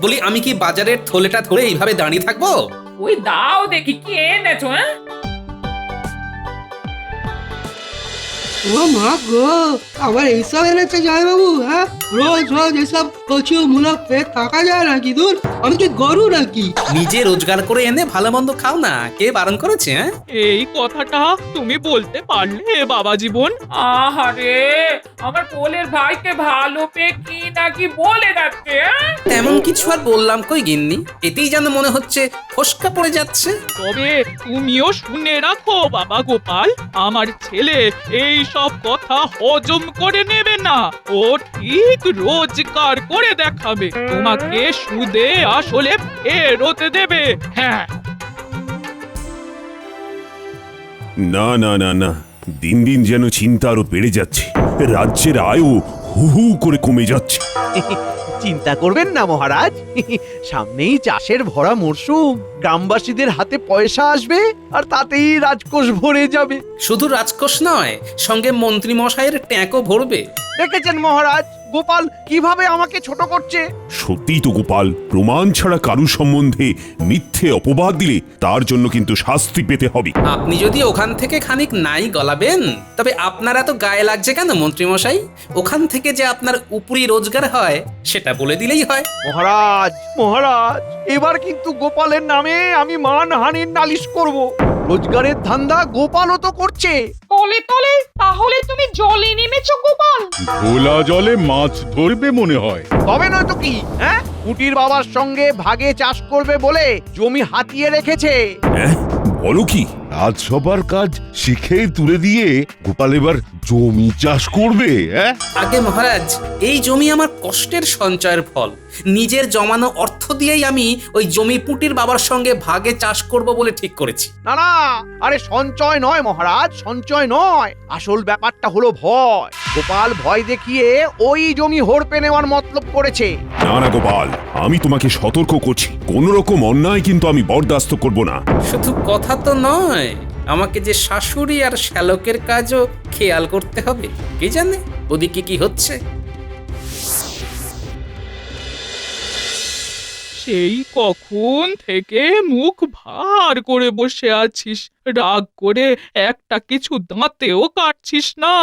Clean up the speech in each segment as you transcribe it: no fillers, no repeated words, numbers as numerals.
বলি আমি কি বাজারের থলেটা ধরে এইভাবে দাঁড়িয়ে থাকবো? ওই দাও দেখি কি এনেছো। হ্যাঁ, ও মা গো, আবার এইসব এনেছে জয় বাবু? হ্যাঁ, রোজ রোজ এসব কচু মূলক পেট থাকা যায় নাকি? দূর, আমি কি গরু নাকি? নিজে রোজগার করে এনে ভালো মন্দ খাও না, কে বারণ করেছে? হ্যাঁ, এই কথাটা তুমি বলতে পারলে বাবা জীবন? আহারে আমার কোলের ভাইকে ভালো পেয়ে কি নাকি বলে যাচ্ছে। তেমন কিছু আর বললাম কই গিন্নি, এতেই যেন মনে হচ্ছে ফসকা পড়ে যাচ্ছে। তবে তুমিও শুনে রাখো বাবা গোপাল, আমার ছেলে এই সব কথা হজম করে নেবে না। ও ঠিক রোজগার করে দেখাবে, তোমাকে সুদে আসলে ফেরত দেবে। হ্যাঁ, না না না না, দিন দিন যেন চিন্তা আরো বেড়ে যাচ্ছে। রাজ্যের আয়ও হু হু করে কমে যাচ্ছে। চিন্তা করবেন না মহারাজ, সামনেই চাষের ভরা মরশুম, গ্রামবাসীদের হাতে পয়সা আসবে আর তাতেই রাজকোষ ভরে যাবে। শুধু রাজকোষ নয়, সঙ্গে মন্ত্রী মশাইয়ের ট্যাঁকও ভরবে। দেখেছেন মহারাজ, গোপাল কিভাবে আমাকে ছোট করছে। সত্যিই তো গোপাল, প্রমাণ ছাড়া কারু সম্বন্ধে মিথ্যে অপবাদ দিলে তার জন্য কিন্তু শাস্তি পেতে হবে। আপনি যদি ওখান থেকে খানিক নাই গলাবেন, তবে আপনার এত গায়ে লাগছে কেন মন্ত্রী মশাই? ওখান থেকে যে আপনার উপরি রোজগার হয় সেটা বলে দিলেই হয়। মহারাজ মহারাজ, এবার কিন্তু গোপালের নামে আমি মানহানির নালিশ করব। রোজগারের ধান্দা গোপালও তো করছে। তলে তলে তাহলে তুমি জলে নেমেছো গোপাল? খোলা জলে মাছ ধরবে মনে হয়। তবে নয় তো কি, হ্যাঁ, কুটির বাবার সঙ্গে ভাগে চাষ করবে বলে জমি হাতিয়ে রেখেছে। হ্যাঁ, বলো কি? রাজসভার কাজ শিখে তুলে দিয়ে গোপাল এবার জমি চাষ করবে? হ্যাঁ, আগে মহারাজ, এই জমি আমার কষ্টের সঞ্চয়ের ফল। নিজের জমানো অর্থ দিয়েই আমি ওই জমি পুটির বাবার সঙ্গে ভাগে চাষ করব বলে ঠিক করেছি। না না, আরে সঞ্চয় নয় মহারাজ, সঞ্চয় নয়। আসল ব্যাপারটা হলো ভয়। গোপাল ভয় দেখিয়ে ওই জমি হড়পে নেওয়ার মতলব করেছে। না না গোপাল, আমি তোমাকে সতর্ক করছি, কোন রকম অন্যায় কিন্তু আমি বরদাস্ত করব না। শুধু কথা তো নয়, আমাকে যে শাশুড়ি আর শ্যালকের কাজও খেয়াল করতে হবে। কে জানে ওদিকে কি হচ্ছে। সেই কখন থেকে মুখ ভার করে বসে আছিস, রাগ করে একটা কিছু দাঁতেও কাটছিস না।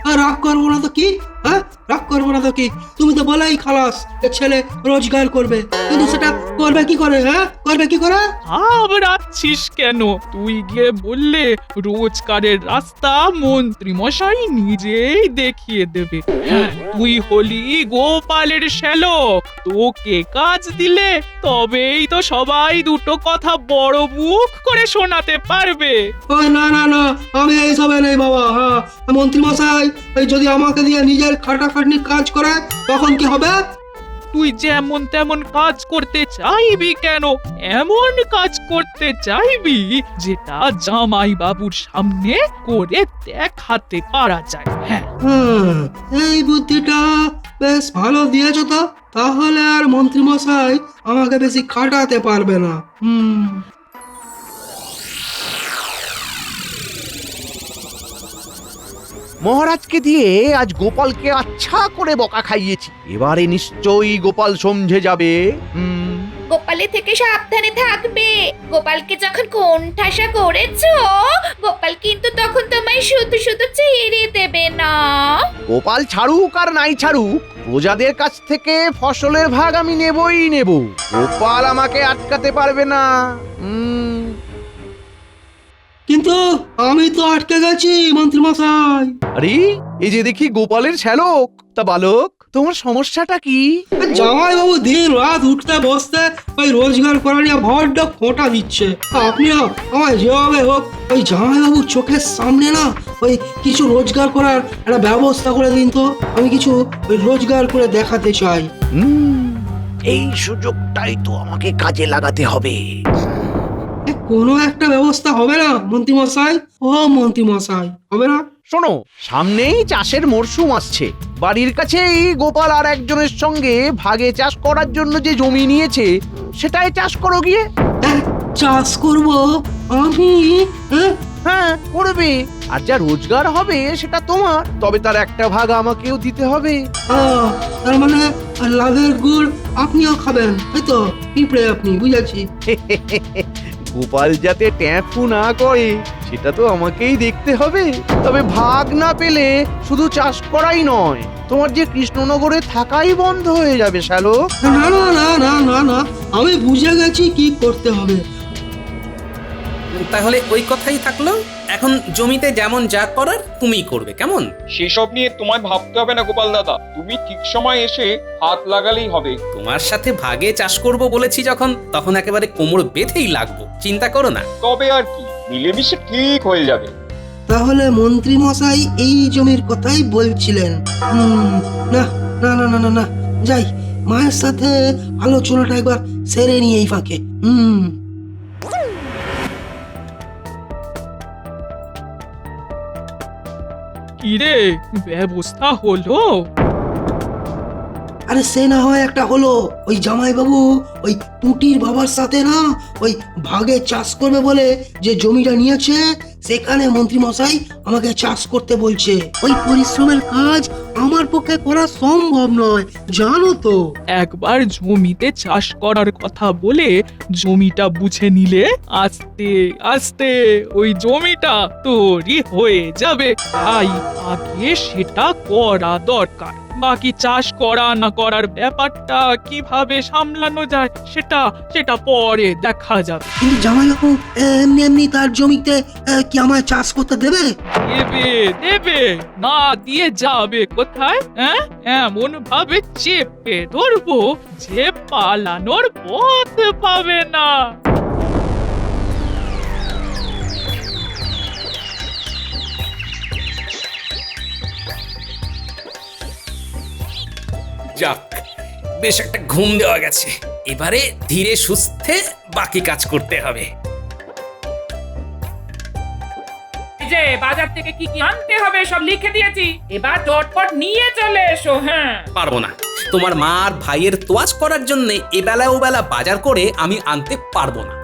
আর রাগ করবো না তো কি? হ্যাঁ, রাগ করবো না তো কি? তুমি তো বলাই খালাস এ ছেলে রোজগার করবে, কিন্তু সেটা করবে কি করে? হ্যাঁ, করবে কি করে? ঘাবড়াচ্ছিস কেন? তুই গিয়ে বললে রোজগারের রাস্তা মন্ত্রী মশাই নিজেই দেখিয়ে দেবে। হ্যাঁ, তুই হলি গোপালের শ্যালক, তোকে কাজ দিলে তবেই তো সবাই দুটো কথা বড় মুখ করে শোনাতে পারবে। ওই না না না, আমি এইসবে নেই বাবা। হ্যাঁ, মন্ত্রী মশাই ওই যদি আমাকে দিয়ে নিজের খাটাখাটনি কাজ করে তখন কি হবে? তুই যেমন তেমন কাজ করতে চাইবি কেন? এমন কাজ করতে চাইবি যেটা জামাই বাবুর সামনে করে দেখাতে পারা যায়। হ্যাঁ, এই বুদ্ধিটা বেশ ভালো দিয়েছো তো। তাহলে আর মন্ত্রী মশাই আমাকে বেশি খাটাতে পারবে না। মহারাজকে দিয়ে আজ গোপালকে আচ্ছা করে বকা খাইয়েছি, এবারে নিশ্চয়ই গোপাল সমঝে যাবে। গোপালের থেকে সাবধানে থাকবে। গোপালকে যখন কোণঠাসা করেছো, গোপাল কিন্তু তখন তোমায় শুধু শুধু ছেড়ে দেবে না। গোপাল ছাড়ুক আর নাই ছাড়ুক, প্রজাদের কাছ থেকে ফসলের ভাগ আমি নেবই নেব। গোপাল আমাকে আটকাতে পারবে না। কিন্তু আমি তো আটকে গেছি মন্ত্রী মশাই। আরে, এই যে দেখি গোপালের শ্যালক। তা বালক, তোমার সমস্যাটা কি? জামাই বাবু দিন রাত উঠতে বসতে ওই রোজগার করা নিয়ে বড্ড খোঁটা দিচ্ছে। আপনিও আমায় যেভাবে হোক ওই জামাই বাবুর চোখের সামনে না ওই কিছু রোজগার করার একটা ব্যবস্থা করে দিন তো। আমি কিছু ওই রোজগার করে দেখাতে চাই। এই সুযোগটাই তো আমাকে কাজে লাগাতে হবে। কোনো একটা ব্যবস্থা হবে না মন্ত্রী মশাই? ও মন্ত্রী মশাই, হবে না? শোনো, সামনেই চাষের মরশুম আসছে। বাড়ির কাছেই গোপাল আর একজনের সঙ্গে ভাগে চাষ করার জন্য যে জমি নিয়েছে, সেটাই চাষ করো গিয়ে। চাষ করব আমি? হ্যাঁ করবে, আর যা রোজগার হবে সেটা তোমার, তবে তার একটা ভাগ আমাকেও দিতে হবে। তার মানে লাভের গুড় আপনিও খাবেন, তাই তো? পিঁপড়ে আপনি, বুঝেছি। গোপাল যাতে ট্যাঁফু না করে সেটা তো আমাকেই দেখতে হবে। তবে ভাগ না পেলে শুধু চাষ করাই নয়, তোমার যে কৃষ্ণনগরে থাকাই বন্ধ হয়ে যাবে শ্যালক। না না না না না না, আমি বুঝে গেছি কি করতে হবে। তাহলে ওই কথাই থাকলো, এখন জমিতে যেমন যা করার তুমিই করবে, কেমন? সেসব নিয়ে তোমায় ভাবতে হবে না গোপাল দাদা, তুমি ঠিক সময় এসে হাত লাগালেই হবে। তোমার সাথে ভাগে চাষ করব বলেছি যখন, তখন একেবারে কোমর বেঁধেই লাগবো, চিন্তা করো না। তবে আর কি, মিলেমিশে ঠিক হয়ে যাবে। তাহলে মন্ত্রী মশাই এই জমির কথাই বলছিলেন। না না না না না না, যাই মায়ের সাথে আলোচনাটা একবার সেরে নিয়ে এই ফাঁকে। কিরে, ব্যবস্থা হলো? আরে সে না হয় একটা হলো, ওই জামাই বাবু ওই টুটির বাবার সাথে না ওই ভাগে চাষ করবে বলে যে জমিটা নিয়েছে, সেখানে মন্ত্রী মশাই আমাকে চাষ করতে বলছে। ওই পরিশ্রমের কাজ আমার পক্ষে করা সম্ভব নয়, জানো তো। একবার জমিতে চাষ করার কথা বলে জমিটা বুঝে নিলে আস্তে আস্তে ওই জমিটা তৈরি হয়ে যাবে। তাই আগে সেটা করা দরকার। বাকি চাষ করা না করার ব্যাপারটা কিভাবে সামলানো যায় সেটা পরে দেখা যাবে। কিন্তু জামাই বাবু এমনি এমনি তার জমিতে কি আমায় চাষ করতে দেবে? দেবে না দিয়ে যাবে কোথায়? হ্যাঁ, এমন ভাবে চেপে ধরবো যে পালানোর পথ পাবে না। যাক, বেশ একটা ঘুম দেওয়া গেছে, এবারে ধীরে সুস্থে বাকি কাজ করতে হবে। এই যে বাজার থেকে কি কি আনতে হবে সব লিখে দিয়েছি, এবার চটপট নিয়ে চলে এসো। হ্যাঁ, পারবো না, তোমার মা আর ভাইয়ের তোয়াজ করার জন্য এবেলা ওবেলা বাজার করে আমি আনতে পারবো না।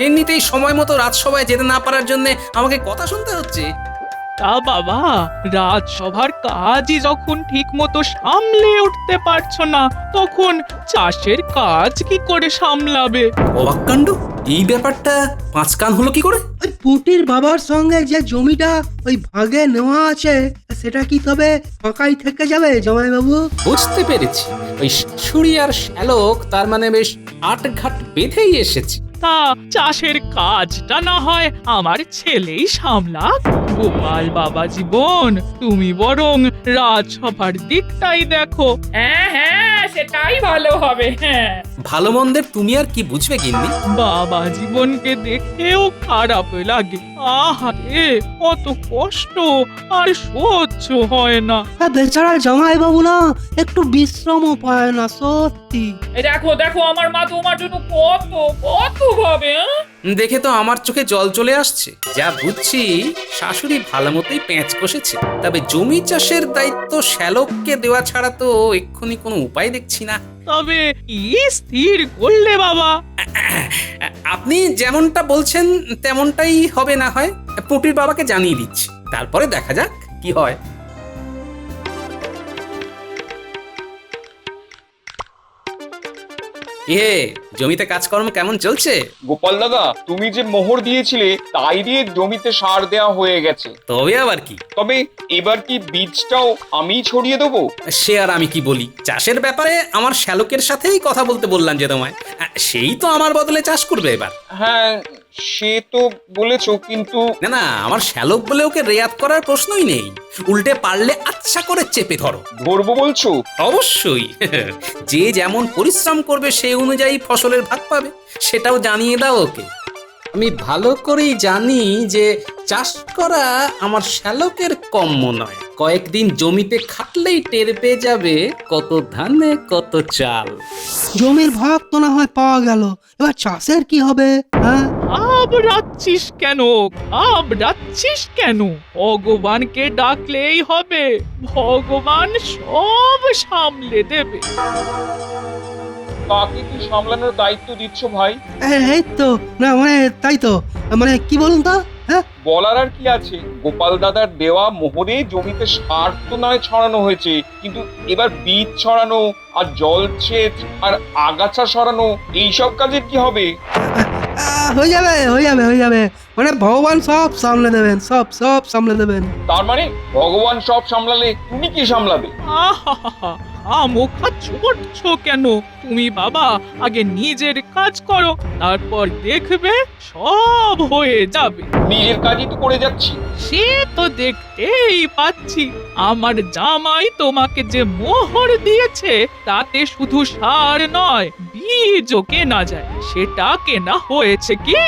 এমনিতেই সময় মতো রাজসভায় যেতে না পারার জন্য আমাকে কথা শুনতে হচ্ছে। তা বাবা, রাজসভার কাজই যখন ঠিক মতো সামলে উঠতে পারছো না, তখন চাষের কাজ কি করে সামলাবে? অবাক কাণ্ড, এই ব্যাপারটা পাঁচ কান হলো কি করে? ওই পুটির বাবার সঙ্গে যে জমিটা ওই ভাগে নেওয়া আছে, সেটা কি তবে ফাঁকাই থেকে যাবে জামাই বাবু? বুঝতে পেরেছি, ওই শাশুড়ি আর শ্যালক তার মানে বেশ আটঘাট বেঁধেই এসেছে। তা চাষের কাজটা না হয় আমার ছেলেই সামলাক। গোপাল বাবা জীবন, তুমি বরং রাজসভার দিকটাই দেখো। হ্যাঁ হ্যাঁ, সেটাই ভালো হবে। হ্যাঁ, ভালো মন্দের তুমি আর কি বুঝবে গিন্নি? বাবা জীবনকে দেখেও খারাপ লাগে। আহারে, কত কষ্ট আর সহ্য হয় না। বেচারা জামাই বাবু না একটু বিশ্রামও পায় না, সত্যি। এই দেখো দেখো, আমার মা তোমার জন্য কত কত ভাবে। দেখে তো আমার চোখে জল চলে আসছে। যা বুঝছি শাশুড়ি ভালো মতোই পেঁচ কষেছে, তবে জমি চাষের দায়িত্ব শ্যালককে দেওয়া ছাড়া তো এক্ষুনি কোনো উপায় দেখছি না। তবে কি স্থির করলে বাবা? আপনি যেমনটা বলছেন তেমনটাই হবে না হয়, পুটির বাবাকে জানিয়ে দিচ্ছি, তারপরে দেখা যাক কি হয়। জমিতে কাজকর্ম কেমন চলছে? গোপাল দাদা, তুমি যে মোহর দিয়েছিলে তাই দিয়ে জমিতে সার দেওয়া হয়ে গেছে। তবে আবার কি? তবে এবার কি বীজটাও আমি ছড়িয়ে দেবো? সে আর আমি কি বলি, চাষের ব্যাপারে আমার শ্যালকের সাথেই কথা বলতে বললাম যে তোমায়, সেই তো আমার বদলে চাষ করবে এবার। হ্যাঁ, সে তো বলেছো, কিন্তু না না, আমার শ্যালক বলে ওকে রেয়াত করার প্রশ্নই নেই, উল্টে পারলে আচ্ছা করে চেপে ধরো। ধরবো বলছো? অবশ্যই। যে যেমন পরিশ্রম করবে সেই অনুযায়ী ফসলের ভাগ পাবে, সেটাও জানিয়ে দাও ওকে। আমি ভালো করেই জানি যে চাষ করা আমার শ্যালকের কম্ম নয়। কয়েকদিন জমিতে খাটলেই টের পেয়ে যাবে কত ধানে কত চাল। জমির ভাগ তো না হয় পাওয়া গেল, এবার চাষের কি হবে? হ্যাঁ, ঘাবড়াচ্ছিস কেন? ভগবানকে ডাকলেই হবে, ভগবান সব সামলে দেবে। কাকে কি সামলানোর দায়িত্ব দিচ্ছ ভাই? এই তো না মানে তাই তো মানে কি বলুন তো হ্যাঁ বলার আর কি আছে, গোপাল দাদার দেওয়া মোহরে জমিতে সার তো নয় ছড়ানো হয়েছে, কিন্তু এবার বীজ ছড়ানো আর জলসেচ আর আগাছা সরানো এইসব কাজের কি হবে? হয়ে যাবে হয়ে যাবে হয়ে যাবে মানে ভগবান সব সামলে দেবেন সব সব সামলে দেবেন। তার মানে ভগবান সব সামলালে তুমি কি সামলাবে? আহা মুখা ছুটছো কেন? তুমি বাবা আগে নিজের কাজ করো, তারপর দেখবে সব হয়ে যাবে। নিজের কাজই তো করে যাচ্ছি। সে তো দেখতেই পাচ্ছি, আমার জামাই তোমাকে যে মোহর দিয়েছে তাতে শুধু সার নয় বীজও কেনা যায়। সেটা কেনা হয়েছে কি?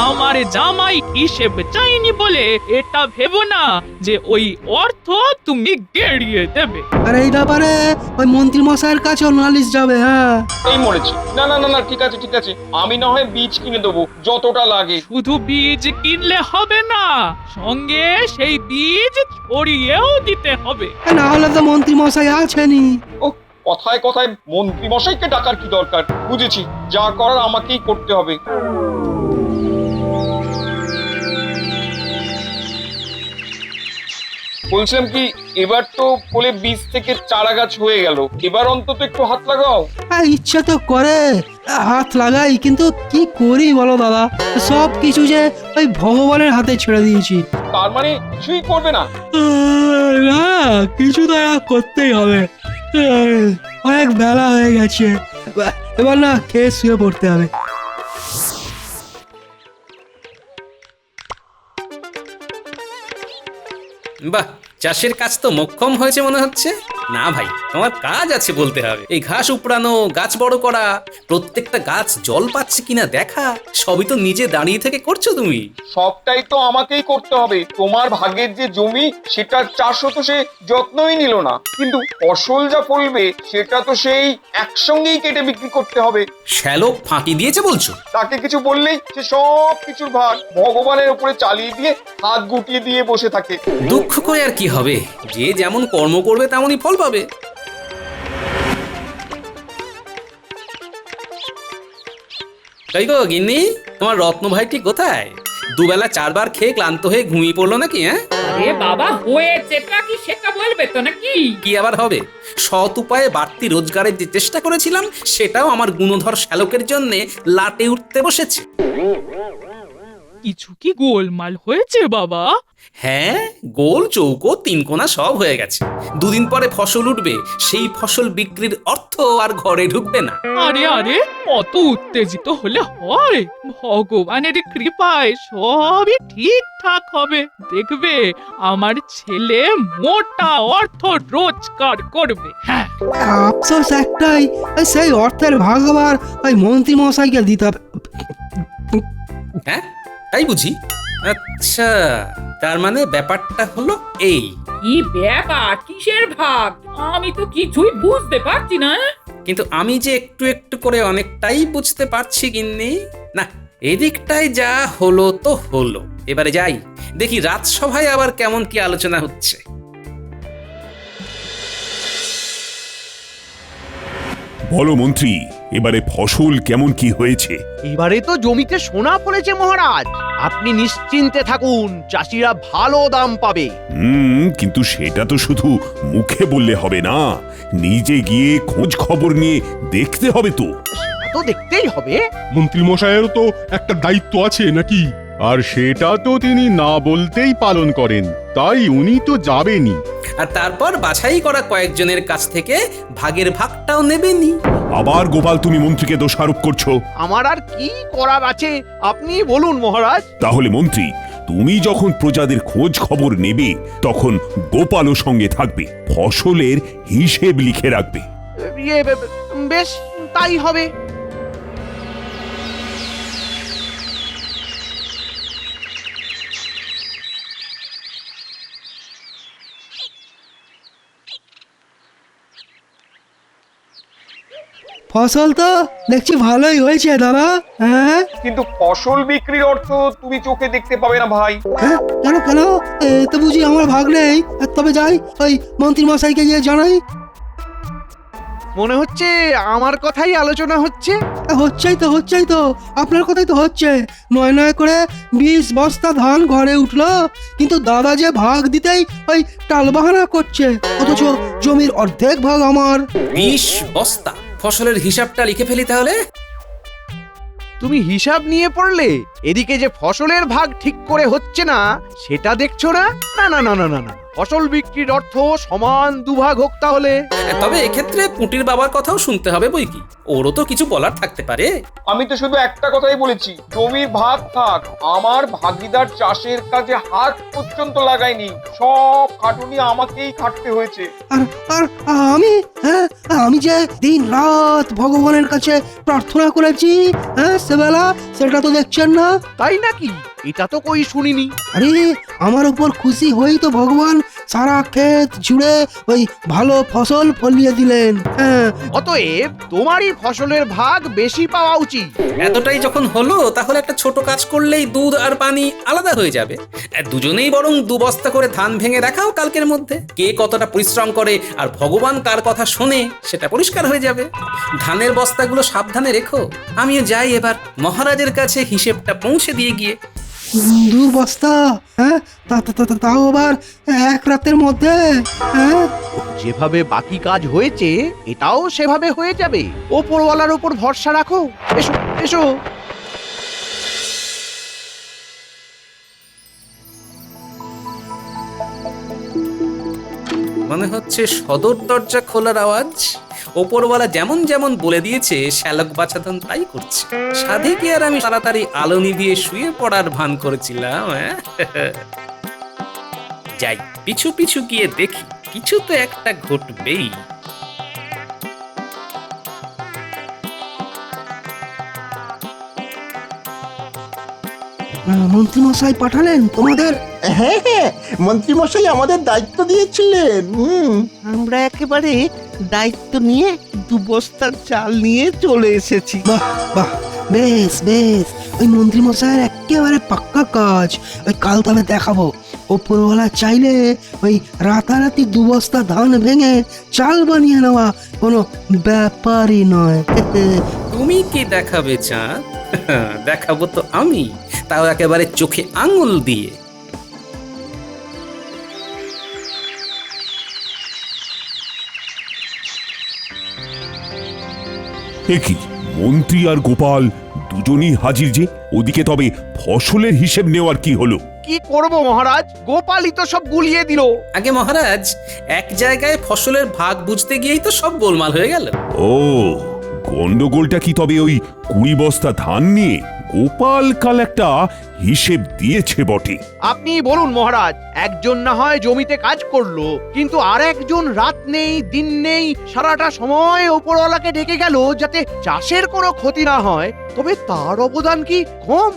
আমার জামাই হিসেব চাইনি বলে এটা ভেবো না যে ওই অর্থ তুমি গেড়িয়ে দেবে। আর এই ব্যাপারে ওই মন্ত্রী মশাইয়ের কাছেও নালিশ যাবে। হ্যাঁ এই মরেছি। না না না না, ঠিক আছে ঠিক আছে, আমি না হয় বীজ কিনে দেবো যতটা লাগে। শুধু বীজ কিনলে হবে না, সঙ্গে সেই বীজ ছড়িয়েও দিতে হবে। না হলে তো মন্ত্রী মশাই আছেনই। ও, কথায় কথায় মন্ত্রী মশাইকে ডাকার কি দরকার? বুঝেছি, যা করার আমাকেই করতে হবে। বলছিলাম কি, এবার তো কোলে বীজ থেকে চারা গাছ হয়ে গেল, এবার অন্তত একটু হাত লাগাও। ইচ্ছে তো করে হাত লাগাই, কিন্তু কি করি বলো দাদা, সব কিছু যে ওই ভগবানের হাতে ছেড়ে দিয়েছি। তার মানে কিছুই করবে না? না কিছু তো করতেই হবে। অনেক বেলা হয়ে গেছে, এবার না খেয়ে শুয়ে পড়তে হবে। বাহ, চাষের কাজ তো মোক্ষম হয়েছে মনে হচ্ছে। না ভাই, তোমার কাজ আছে বলতে হবে। এই ঘাস উপড়ানো, গাছ বড় করা, প্রত্যেকটা গাছ জল পাচ্ছে কিনা দেখা, সবই তো নিজে দাঁড়িয়ে থেকে করছো তুমি। সবটাই তো আমাকেই করতে হবে। তোমার ভাগের যে জমি, সেটার চাষও তো সে যত্নই নিল না, কিন্তু ফসল যা ফলবে সেটা তো সেই একসঙ্গেই কেটে বিক্রি করতে হবে। শ্যালক ফাঁকি দিয়েছে বলছো? তাকে কিছু বললেই সে সব কিছুর ভার ভগবানের উপরে চালিয়ে দিয়ে হাত গুটিয়ে দিয়ে বসে থাকে। দুঃখ করে আর কি হবে, যে যেমন কর্ম করবে তেমনই ফল পাবে। তাই গো গিন্নি, তোমার রত্ন ভাইটি কোথায়? দুবেলা 4 বার খেয়ে ক্লান্ত হয়ে ঘুমিয়ে পড়লো নাকি? হ্যাঁ, আরে বাবা, হয়েছেটা কি সেটা বলবে তো নাকি? কি আবার হবে? সৎ উপায়ে বাড়তি রোজগারের যে চেষ্টা করেছিলাম, সেটাও আমার গুণধর শ্যালকের জন্য লাটে উঠতে বসেছে। কিছু কি গোলমাল হয়েছে বাবা? হ্যাঁ, গোল চৌকো 3 কোণা সব হয়ে গেছে। 2 দিন পরে ফসল উঠবে, সেই ফসল বিক্রির অর্থ আর ঘরে ঢুকবে না। আরে আরে, অত উত্তেজিত হলে হয়? ভগবানের কৃপায় সবই ঠিকঠাক হবে। দেখবে আমার ছেলে মোটা অর্থ রোজগার করবে। হ্যাঁ, আফসোস একটাই, সেই অর্থের ভাগ আবার ওই মন্ত্রী মশাইকে দিতে হবে। হ্যাঁ, তাই বুঝি? আচ্ছা, তার মানে ব্যাপারটা হলো এই। কি ব্যাপার, কিসের ভাগ? আমি তো কিছুই বুঝতে পারছি না। কিন্তু আমি যে একটু একটু করে অনেকটাই বুঝতে পারছি গিন্নি। না, এদিকটাই যা হলো তো হলো। এবারে যাই, দেখি রাজসভায় আবার কেমন কি আলোচনা হচ্ছে। বলো মন্ত্রী, এবারে ফসল কেমন কি হয়েছে? এবারে তো জমিতে সোনা ফলেছে মহারাজ। আপনি নিশ্চিন্তে থাকুন, চাষিরা ভালো দাম পাবে। কিন্তু সেটা তো শুধু মুখে বললে হবে না, নিজে গিয়ে খোঁজ খবর নিয়ে দেখতে হবে তো। সেটা তো দেখতেই হবে। মন্ত্রী মশাইয়েরও তো একটা দায়িত্ব আছে নাকি? আর সেটা তো তিনি না বলতেই পালন করেন, তাই উনি তো যাবেনই। আর তারপর বাছাই করা কয়েকজনের কাছ থেকে ভাগের ভাগটাও নেবেনি। আবার গোপাল, তুমি মন্ত্রীকে দোষারোপ করছো। আমার আর কি করার আছে আপনি বলুন মহারাজ। তাহলে মন্ত্রী, তুমি যখন প্রজাদের খোঁজ খবর নেবে, তখন গোপালও সঙ্গে থাকবে, ফসলের হিসেব লিখে রাখবে। বেশ, তাই হবে। ফসল তো দেখছি ভালোই হয়েছে দাদা। হ্যাঁ কিন্তু ফসল বিক্রির অর্থ তুমি চোখে দেখতে পাবে না ভাই। হ্যাঁ, কেন কেন? তো বুঝি আমার ভাগ নেই? তবে যাই, ওই মন্ত্রী মশাইকে গিয়ে জানাই। মনে হচ্ছে আমার কথাই আলোচনা হচ্ছে। হচ্ছেই তো আপনার কথাই তো হচ্ছে। নয় নয় করে 20 বস্তা ধান ঘরে উঠলো, কিন্তু দাদা যে ভাগ দিতেই ওই টালবাহানা করছে, অথচ জমির অর্ধেক ভাগ আমার। 20 বস্তা ফসলের হিসাবটা লিখে ফেলি তাহলে। তুমি হিসাব নিয়ে পড়লে, এদিকে যে ফসলের ভাগ ঠিক করে হচ্ছে না সেটা দেখছো না? না না না না না না, ফসল বিক্রির অর্থ সমান দুভাগ হোক তাহলে। তবে এক্ষেত্রে পুঁটির বাবার কথাও শুনতে হবে বই কি, ওরও তো কিছু বলার থাকতে পারে। আমি তো শুধু একটা কথাই বলেছি, জমির ভাগ থাক, আমার ভাগিদার চাষের কাজে হাত পর্যন্ত লাগায়নি, সব খাটুনি আমাকেই খাটতে হয়েছে। আর আর আমি যে দিন রাত ভগবানের কাছে প্রার্থনা করেছি, সেবেলা সেটা তো দেখছেন না। তাই নাকি? এটা তো কই শুনিনি। আরে আমার উপর খুশি হয়েই তো ভগবান সারা ক্ষেত জুড়ে ওই ভালো ফসল ফলিয়ে দিলেন। অতএব তোমারই ফসলের ভাগ বেশি পাওয়া উচিত। এতটাই যখন হলো, তাহলে একটা ছোট কাজ করলেই দুধ আর পানি আলাদা হয়ে যাবে। দুজনেই বরং 2 বস্তা করে ধান ভেঙে দেখাও কালকের মধ্যে, কে কতটা পরিশ্রম করে আর ভগবান কার কথা শোনে সেটা পরিষ্কার হয়ে যাবে। ধানের বস্তাগুলো সাবধানে রেখো, আমিও যাই এবার মহারাজের কাছে হিসেবটা পৌঁছে দিয়ে গিয়ে। 2 বস্তা? তাও আবার এক রাতের মধ্যে? যেভাবে বাকি কাজ হয়েছে এটাও সেভাবে হয়ে যাবে। ওপরওয়ালার উপর ভরসা রাখো। এসো এসো। মনে হচ্ছে সদর দরজা খোলার আওয়াজ। ওপরওয়ালা যেমন যেমন বলে দিয়েছে শ্যালক বাছাধন তাই করছে। সাধে কি আর আমি তাড়াতাড়ি আলো নিভিয়ে শুয়ে পড়ার ভান করেছিলাম? যাই, পিছু পিছু গিয়ে দেখি, কিছু তো একটা ঘটবেই। মন্ত্রীমশাই পাঠালেন তোমাদের? হ্যাঁ হ্যাঁ, মন্ত্রীমশাই আমাদের দায়িত্ব দিয়েছিলেন। আমরা একেবারে দায়িত্ব নিয়ে 2 বস্তার চাল নিয়ে চলে এসেছি। বাহ বাহ, বেশ বেশ, ওই মন্ত্রীমশাইয়ের একেবারে পাক্কা কাজ। ওই কাল তবে দেখাবো, ওপরওয়ালা চাইলে ওই রাতারাতি 2 বস্তা ধান ভেঙে চাল বানিয়ে নেওয়া কোনো ব্যাপারই নয়। তুমি কি দেখাবে চাঁদ? দেখাবো তো আমি, তাও একেবারে চোখে আঙুল দিয়ে। কি মন্ত্রী আর গোপাল দুজনই হাজির যে, ওদিকে তবে ফসলের হিসেব নেওয়ার কি হলো? কি করব মহারাজ, গোপালই তো সব গুলিয়ে দিল। আগে মহারাজ, এক জায়গায় ফসলের ভাগ বুঝতে গিয়েই তো সব গোলমাল হয়ে গেল। ও, গন্ডগোলটা কি তবে ওই 20 বস্তা ধান নিয়ে? গোপাল কাল একটা হিসেব দিয়েছে বটে। আপনি বলুন মহারাজ, একজন না হয় জমিতে কাজ করলো, কিন্তু আর একজন রাত নেই দিন নেই সারাটা সময় ওপরওয়ালাকে ডেকে গেল যাতে চাষের কোনো ক্ষতি না হয়, তবে তার অবদান কি কম?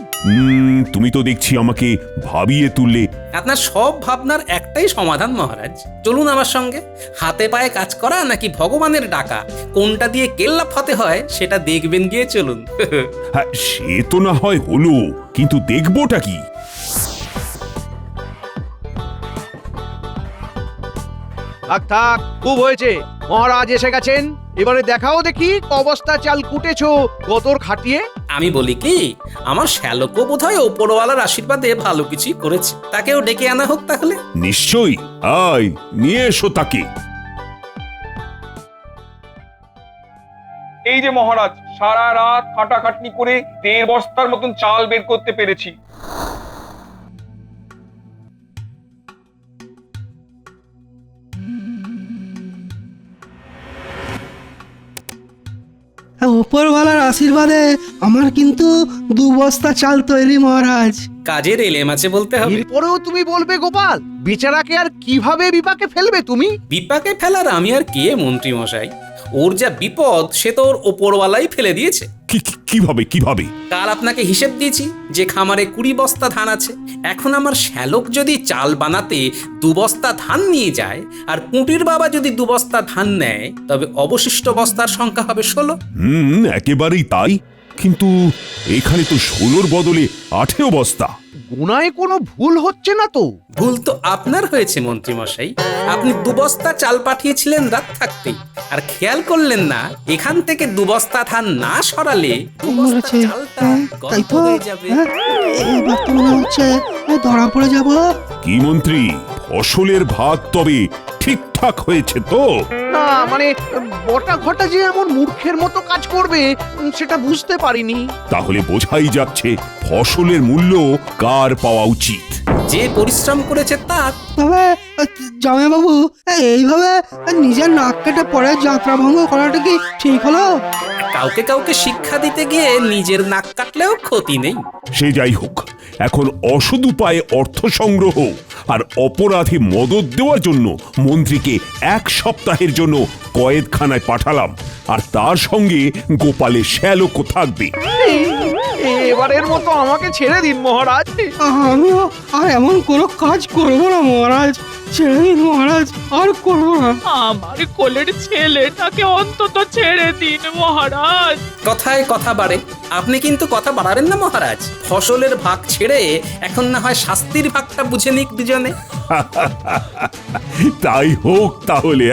তুমি তো দেখছি আমাকে ভাবিয়ে তুললে। আপনার সব ভাবনার একটাই সমাধান মহারাজ, চলুন আমার সঙ্গে। হাতে পায়ে কাজ করা নাকি ভগবানের ডাকা, কোনটা দিয়ে কেল্লা ফতে হয় সেটা দেখবেন গিয়ে চলুন। হ্যাঁ, সে তো না হয় হলো, কিন্তু দেখবোটা কি? থাক থাক, খুব হয়েছে। মহারাজ এসে গেছেন, এবারে দেখাও দেখি অবস্থা চাল কুটেছো গতর খাটিয়ে। আমি বলি কি, আমার শ্যালকও বোধহয় ওপরওয়ালার আশীর্বাদে ভালো কিছুই করেছে, তাকেও ডেকে আনা হোক তাহলে। নিশ্চয়ই, আয় নিয়ে এসো তাকে। এই যে মহারাজ, সারা রাত খাটাখাটনি করে 1.5 বস্তার মতন চাল বের করতে পেরেছি। ওপরওয়ালার আশীর্বাদে আমার কিন্তু 2 বস্তা চাল তৈরি মহারাজ। কাজের এলেম আছে বলতে হবে। এরপরেও তুমি বলবে গোপাল, বেচারাকে আর কিভাবে বিপাকে ফেলবে তুমি? বিপাকে ফেলার আমি আর কে মন্ত্রী মশাই? ওর যা বিপদ সে তো ওর ওপরওয়ালাই ফেলে দিয়েছে। কিভাবে কিভাবে? কাল আপনাকে হিসেব দিয়েছি যে খামারে 20 বস্তা ধান আছে। এখন আমার শ্যালক যদি চাল বানাতে 2 বস্তা ধান নিয়ে যায়, আর পুঁটির বাবা যদি 2 বস্তা ধান নেয়, তবে অবশিষ্ট বস্তার সংখ্যা হবে 16। একেবারেই তাই, কিন্তু এখানে তো 16-র বদলে 18 বস্তা। গোনায় কোনো ভুল হচ্ছে না তো? ভুল তো আপনার হয়েছে মন্ত্রী মশাই। আপনি 2 বস্তা চাল পাঠিয়েছিলেন রাত থাকতেই, আর খেয়াল করলেন না এখান থেকে 2 বস্তা ধান না সরালে 2 বস্তা বলেছে, চালটা তাই গন্ধ তো হয়ে যাবে। এবার তো মনে হচ্ছে ধরা পড়ে যাব। কি মন্ত্রী, ফসলের ভাগ তবে ঠিকঠাক হয়েছে তো? না মানে বটা ঘটা যে এমন মূর্খের মতো কাজ করবে সেটা বুঝতে পারিনি। তাহলে বোঝাই যাচ্ছে ফসলের মূল্য কার পাওয়া উচিত। যে পরিশ্রম করেছে তার। তবে জামাইবাবু, এইভাবে নিজের নাক কেটে পরে যাত্রা ভঙ্গ করাটা কি ঠিক হলো? কাউকে কাউকে শিক্ষা দিতে গিয়ে নিজের নাক কাটলেও ক্ষতি নেই। সে যাই হোক, এখন অসৎ উপায়ে অর্থ সংগ্রহ আর অপরাধে মদত দেওয়ার জন্য মন্ত্রীকে 1 সপ্তাহের জন্য কয়েদখানায় পাঠালাম, আর তার সঙ্গে গোপালের শ্যালকও থাকবে। এবারের মতো আমাকে ছেড়ে দিন মহারাজ। আমিও আর এমন কোনো কাজ করব না মহারাজ, ছেড়ে দিন মহারাজ, আর করব না। আমার কোলের ছেলেটাকে অন্তত ছেড়ে দিন মহারাজ। কথায় কথা বাড়ে, আপনি কিন্তু কথা বাড়াবেন না মহারাজ। ফসলের ভাগ ছেড়ে এখন না হয় শাস্তির ভাগটা বুঝে নিক দুজনে। তাই হোক তাহলে।